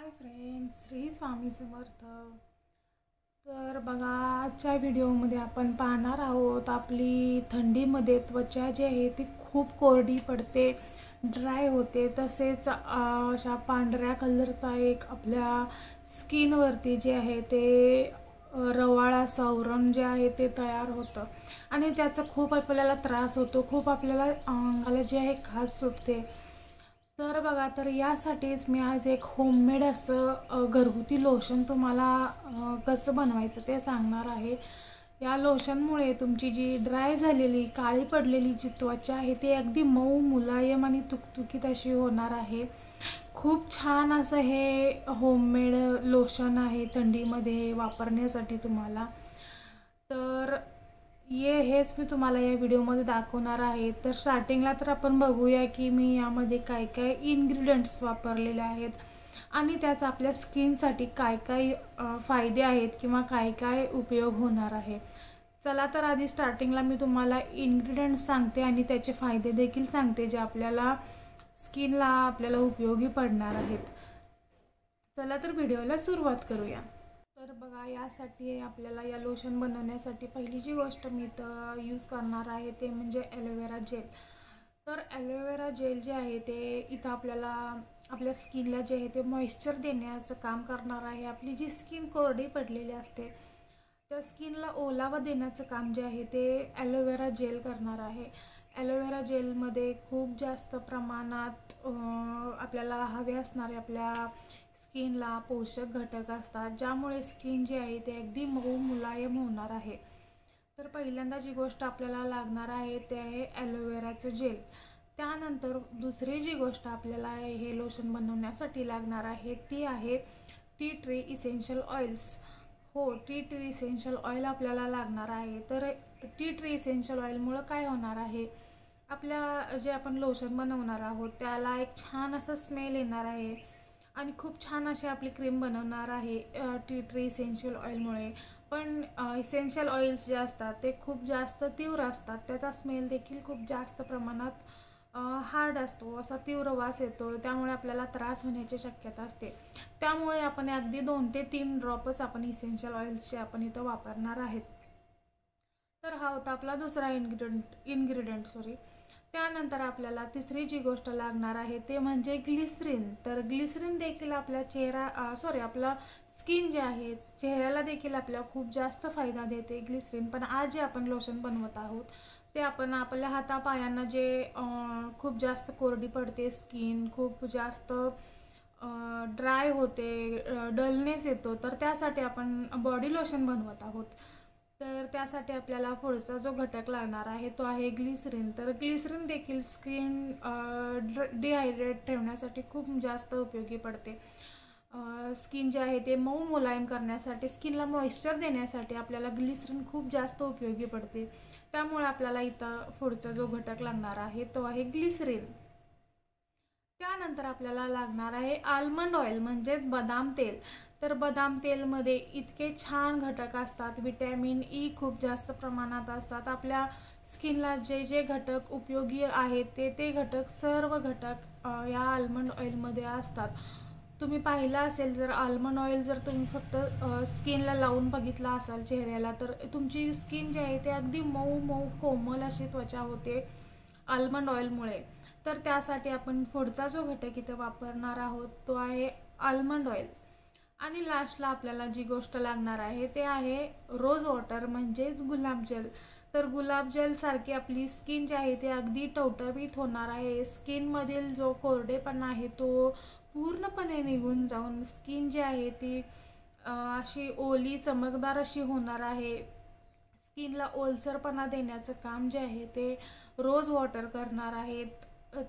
Hi friends, Shri Swami Samarth. तर बघा, आजच्या व्हिडिओमध्ये आपण पाहणार आहोत आपली थंडीमध्ये त्वचा जी आहे ती खूप कोरडी पडते, ड्राय होते. तसेच अशा पांढऱ्या कलरचा एक आपल्या स्किनवरती जे आहे ते रवाळा आवरण जे आहे ते तयार होतं आणि त्याचा खूप आपल्याला त्रास होतो. खूप आपल्याला अंगाला जे आहे खाज सुटते. तर बघा, तर यासाठीच मी आज एक होममेड असं घरगुती लोशन तुम्हाला कसं बनवायचं ते सांगणार आहे. या लोशनमुळे तुमची जी ड्राय झालेली काळी पडलेली जी त्वचा आहे ती अगदी मऊ, मुलायम आणि तुकतुकीत अशी होणार आहे. खूप छान असं हे होममेड लोशन आहे थंडीमध्ये वापरण्यासाठी तुम्हाला. तर हेच मी तुम्हाला या व्हिडिओमध्ये दाखवणार आहे. तर स्टार्टिंगला तर आपण बघूया की मी यामध्ये काय काय इन्ग्रेडियंट्स वापरलेले आहेत आणि त्याचा आपल्या स्किनसाठी काय काय फायदे आहेत किंवा काय काय उपयोग होणार आहे. चला, तर आधी स्टार्टिंगला मी तुम्हाला इन्ग्रेडियंट्स सांगते आणि त्याचे फायदे देखील सांगते जे आपल्याला स्किनला आपल्याला उपयोगी पडणार आहेत. चला, तर व्हिडिओला सुरुवात करूया. तर बघा, यासाठी आपल्याला या लोशन बनवण्यासाठी पहिली जी गोष्ट मी तर यूज करणार आहे ते म्हणजे ॲलोवेरा जेल. तर ॲलोवेरा जेल जे आहे ते इथं आपल्याला आपल्या स्किनला जे आहे ते मॉइश्चर देण्याचं काम करणार आहे. आपली जी स्किन कोरडी पडलेली असते त्या स्किनला ओलावा देण्याचं काम जे आहे ते ॲलोवेरा जेल करणार आहे. ॲलोवेरा जेलमध्ये खूप जास्त प्रमाणात आपल्याला हवे असणारे आपल्या स्किनला पोषक घटक असतात, ज्यामुळे स्किन जी आहे ते अगदी मऊ मुलायम होणार आहे. तर पहिल्यांदा जी गोष्ट आपल्याला लागणार आहे ते आहे ॲलोवेराचं जेल. त्यानंतर दुसरी जी गोष्ट आपल्याला हे लोशन बनवण्यासाठी लागणार आहे ती आहे टी ट्री इसेन्शियल ऑइल्स. हो, टी ट्री इसेन्शियल ऑइल आपल्याला लागणार आहे. तर टी ट्री इसेन्शियल ऑइलमुळं काय होणार आहे, आपल्या जे आपण लोशन बनवणार आहोत त्याला एक छान असा स्मेल येणार आहे आणि खूप छान अशी आपली क्रीम बनवणार आहे टी ट्री इसेन्शियल ऑइलमुळे. पण इसेन्शियल ऑइल्स जे असतात ते खूप जास्त तीव्र असतात, त्याचा स्मेल देखील खूप जास्त प्रमाणात हार्ड असतो, असा तीव्र वास येतो, त्यामुळे आपल्याला त्रास होण्याची शक्यता असते. त्यामुळे आपण अगदी 2 ते 3 ड्रॉपच आपण इसेन्शियल ऑइल्सचे आपण इथं वापरणार आहेत. तर हा होता आपला दुसरा इन्ग्रेडियंट. त्यानंतर आपल्याला तिसरी जी गोष्ट लागणार आहे ते म्हणजे ग्लिसरीन. तर ग्लिसरीन देखील आपल्या आपला स्किन जे आहे चेहऱ्याला देखील आपल्या खूप जास्त फायदा देते ग्लिसरीन. पण आज जे आपण लोशन बनवत आहोत ते आपण आपल्या हातापायांना जे खूप जास्त कोरडी पडते स्किन, खूप जास्त ड्राय होते, डलनेस येतो, तर त्यासाठी आपण बॉडी लोशन बनवत आहोत. तर त्यासाठी आपल्याला पुढचा जो घटक लागणार आहे तो आहे ग्लिसरीन. तर ग्लिसरीन देखील स्किन डिहायड्रेट ठेवण्यासाठी खूप जास्त उपयोगी पडते. स्किन जे आहे ते मऊ मुलायम करण्यासाठी, स्किनला मॉइश्चर देण्यासाठी आपल्याला ग्लिसरीन खूप जास्त उपयोगी पडते. त्यामुळे आपल्याला इथं पुढचा जो घटक लागणार आहे तो आहे ग्लिसरीन. त्यानंतर आपल्याला लागणार आहे आल्मंड ऑइल म्हणजेच बदाम तेल. तर बदाम तेलमध्ये इतके छान घटक असतात, विटॅमिन ई खूप जास्त प्रमाणात असतात. आपल्या स्किनला जे जे घटक उपयोगी आहेत ते घटक, सर्व घटक या आल्मंड ऑइलमध्ये असतात. तुम्ही पाहिलं असेल, जर आल्मंड ऑइल जर तुम्ही फक्त स्किनला लावून बघितला असाल चेहऱ्याला, तर तुमची स्किन जी आहे ते अगदी मऊ मऊ कोमल अशी त्वचा होते आल्मंड ऑइलमुळे. तर त्यासाठी आपण पुढचा जो घटक इथे वापरणार आहोत तो आहे आल्मंड ऑइल. आणि लास्टला आपल्याला जी गोष्ट लागणार आहे ते आहे रोज वॉटर म्हणजेच गुलाबजल. तर गुलाबजल सारखी आपली स्किन जी आहे ती अगदी टवटवीत होणार आहे. स्किनमधील जो कोरडेपणा आहे तो पूर्णपणे निघून जाऊन स्किन जी आहे ती अशी ओली चमकदार अशी होणार आहे. स्किनला ओलसरपणा देण्याचं काम जे आहे ते रोज वॉटर करणार आहेत.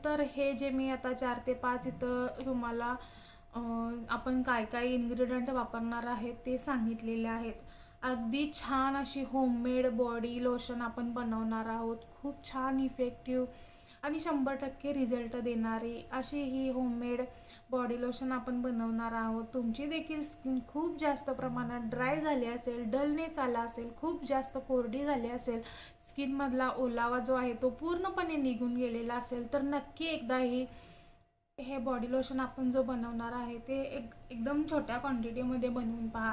तर हे जे मी आता 4 ते 5 इथं तुम्हाला आपण काय काय इन्ग्रेडियंट वापरणार आहेत ते सांगितलेले आहेत. अगदी छान अशी होममेड बॉडी लोशन आपण बनवणार आहोत. खूप छान इफेक्टिव्ह आणि 100% रिझल्ट देणारी अशी ही होममेड बॉडी लोशन आपण बनवणार आहोत. तुमची देखील स्किन खूप जास्त प्रमाणात ड्राय झाली असेल, डलनेस आला असेल, खूप जास्त कोरडी झाली असेल, स्किनमधला ओलावा जो आहे तो पूर्णपणे निघून गेलेला असेल, तर नक्की एकदा ही हे बॉडी लोशन आपण जो बनवणार आहे ते एकदम छोट्या क्वांटिटीमध्ये बनवून पहा.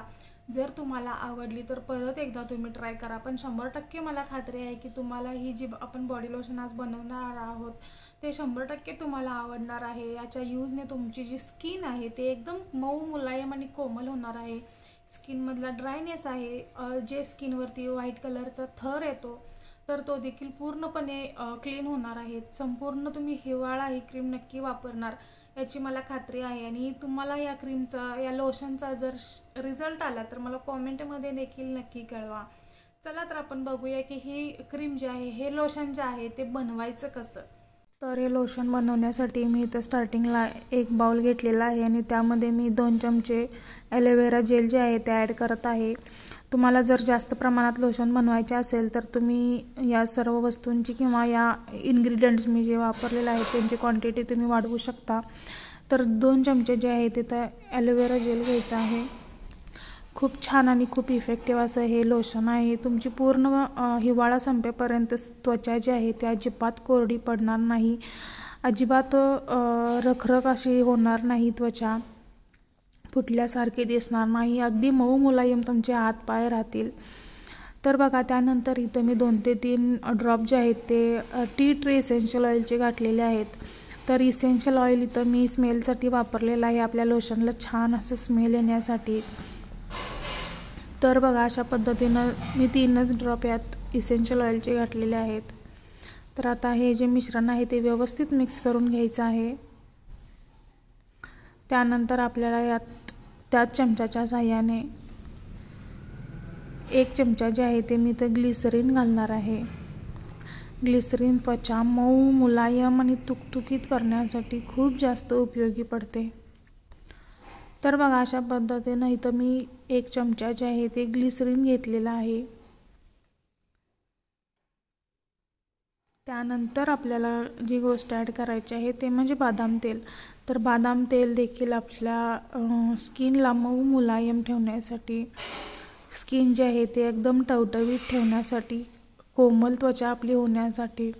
जर तुम्हाला आवडली तर परत एकदा तुम्ही ट्राय करा. पण 100% मला खात्री आहे की तुम्हाला ही जी आपण बॉडी लोशन आज बनवणार आहोत ते 100% तुम्हाला आवडणार आहे. याच्या यूजने तुमची जी स्किन आहे ते एकदम मऊ मुलायम आणि कोमल होणार आहे. स्किनमधला ड्रायनेस आहे, जे स्किनवरती व्हाईट कलरचा थर येतो तर तो देखील पूर्णपणे क्लीन होणार आहे. संपूर्ण तुम्ही हिवाळा ही क्रीम नक्की वापरणार याची मला खात्री आहे. आणि तुम्हाला या क्रीमचा या लोशनचा जर रिझल्ट आला तर मला कॉमेंटमध्ये देखील नक्की कळवा. चला तर आपण बघूया की ही क्रीम जी आहे, हे लोशन जे आहे ते बनवायचं कसं. तर हे लोशन बनवण्यासाठी मी इथं स्टार्टिंगला 1 बाउल घेतलेला आहे आणि त्यामध्ये मी 2 चमचे ॲलोवेरा जेल जे आहे ते ॲड करत आहे. तुम्हाला जर जास्त प्रमाणात लोशन बनवायचे असेल तर तुम्ही या सर्व वस्तूंची किंवा या इन्ग्रेडियंट्स मी जे वापरलेले आहेत त्यांची क्वांटिटी तुम्ही वाढवू शकता. तर 2 चमचे जे आहे तिथं ॲलोवेरा जेल घ्यायचं आहे. खूप छान आणि खूप इफेक्टिव्ह असं हे लोशन आहे. तुमची पूर्ण हिवाळा संपेपर्यंत त्वचा जी आहे ती अजिबात कोरडी पडणार नाही, अजिबात रखरख अशी होणार नाही, त्वचा फुटल्यासारखी दिसणार नाही, अगदी मऊ मुलायम तुमचे हात पाय राहतील. तर बघा, त्यानंतर इथं मी 2 ते 3 ड्रॉप जे आहेत ते टी ट्री इसेन्शियल ऑइलचे घातलेले आहेत. तर इसेन्शियल ऑइल इथं मी स्मेलसाठी वापरलेलं आहे, आपल्या लोशनला छान असं स्मेल येण्यासाठी. तर बघा, अशा पद्धतीनं मी 3च ड्रॉप यात इसेन्शियल ऑइलचे घातलेले आहेत. तर आता हे जे मिश्रण आहे ते व्यवस्थित मिक्स करून घ्यायचं आहे. त्यानंतर आपल्याला यात त्याच चमच्याच्या साहाय्याने 1 चमचा जे आहे ते मी ते ग्लिसरीन घालणार आहे. ग्लिसरीन त्वचा मऊ, मुलायम आणि तुकतुकीत करण्यासाठी खूप जास्त उपयोगी पडते. तर बघा, अशा पद्धतीनं इथं मी 1 चमचा जे आहे ते ग्लिसरीन घेतलेला आहे. त्यानंतर आपल्याला जी गोष्ट ॲड करायची आहे ते म्हणजे बदाम तेल. तर बदाम तेल देखील आपल्या स्किनला मऊ मुलायम ठेवण्यासाठी, स्किन जे आहे ते एकदम टवटवीत ठेवण्यासाठी, कोमल त्वचा आपली होण्यासाठी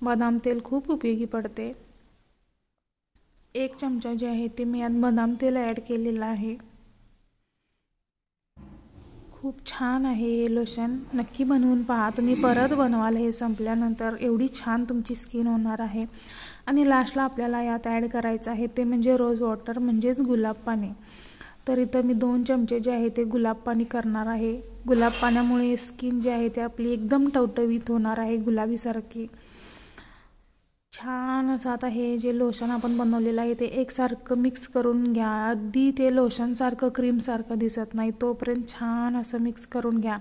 बदाम तेल खूप उपयोगी पडते. 1 चमचा जे आहे ते मी यात बदाम तेल ॲड केलेलं आहे. खूप छान आहे हे लोशन, नक्की बनवून पहा. तुम्ही परत बनवाल हे संपल्यानंतर, एवढी छान तुमची स्किन होणार आहे. आणि लास्टला आपल्याला यात ॲड करायचं आहे ते म्हणजे रोज वॉटर, म्हणजेच गुलाब पाणी. तर इथं मी 2 चमचे जे आहे ते गुलाब पाणी करणार आहे. गुलाब पाण्यामुळे स्किन जी आहे ती आपली एकदम टवटवीत होणार आहे, गुलाबीसारखी. छान असं आता हे जे लोशन आपण बनवलेलं आहे ते एकसारखं मिक्स करून घ्या. अगदी ते लोशनसारखं क्रीमसारखं दिसत नाही तोपर्यंत छान असं मिक्स करून घ्या.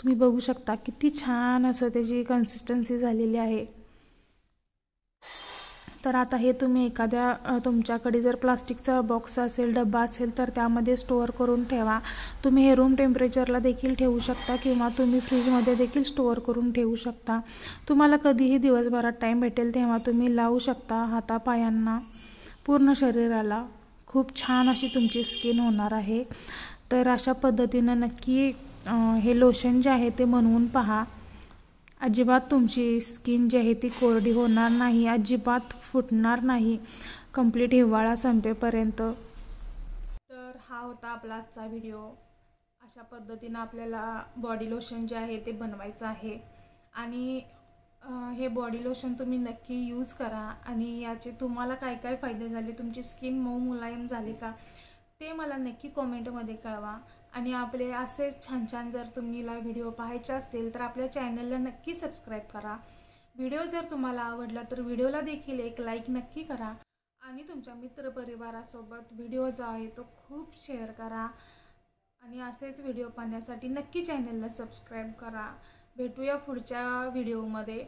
तुम्ही बघू शकता किती छान असं त्याची कन्सिस्टन्सी झालेली आहे. तर आता हे तुम्ही एखाद्या तुमच्याकडे जर प्लास्टिकचा बॉक्स असेल, डब्बा असेल तर त्यामध्ये स्टोअर करून ठेवा. तुम्ही हे रूम टेम्परेचरला देखील ठेवू शकता किंवा तुम्ही फ्रीजमध्ये देखील स्टोअर करून ठेवू शकता. तुम्हाला कधीही दिवसभरात टाईम भेटेल तेव्हा तुम्ही लावू शकता हातापायांना, पूर्ण शरीराला. खूप छान अशी तुमची स्किन होणार आहे. तर अशा पद्धतीनं नक्की हे लोशन जे आहे ते बनवून पहा. अजिबात तुमची स्किन जी आहे ती कोरडी होणार नाही, अजिबात फुटणार नाही कंप्लीट हिवाळा संपेपर्यंत. तर हा होता आपला आजचा व्हिडिओ. अशा पद्धतीनं आपल्याला बॉडी लोशन जे आहे ते बनवायचं आहे. आणि हे बॉडी लोशन तुम्ही नक्की यूज करा. आणि याचे तुम्हाला काय काय फायदे झाले, तुमची स्किन मऊ मुलायम झाली का ते मला नक्की कॉमेंटमध्ये कळवा. आणि आपले असेच छान छान जर तुम्हाला व्हिडिओ पाहायचे असतील तर आपल्या चॅनलला नक्की सबस्क्राईब करा. व्हिडिओ जर तुम्हाला आवडला तर व्हिडिओला देखील एक लाईक नक्की करा. आणि तुमच्या मित्रपरिवारासोबत व्हिडिओ जो आहे तो खूप शेअर करा. आणि असेच व्हिडिओ पाहण्यासाठी नक्की चॅनलला सबस्क्राईब करा. भेटूया पुढच्या व्हिडिओमध्ये.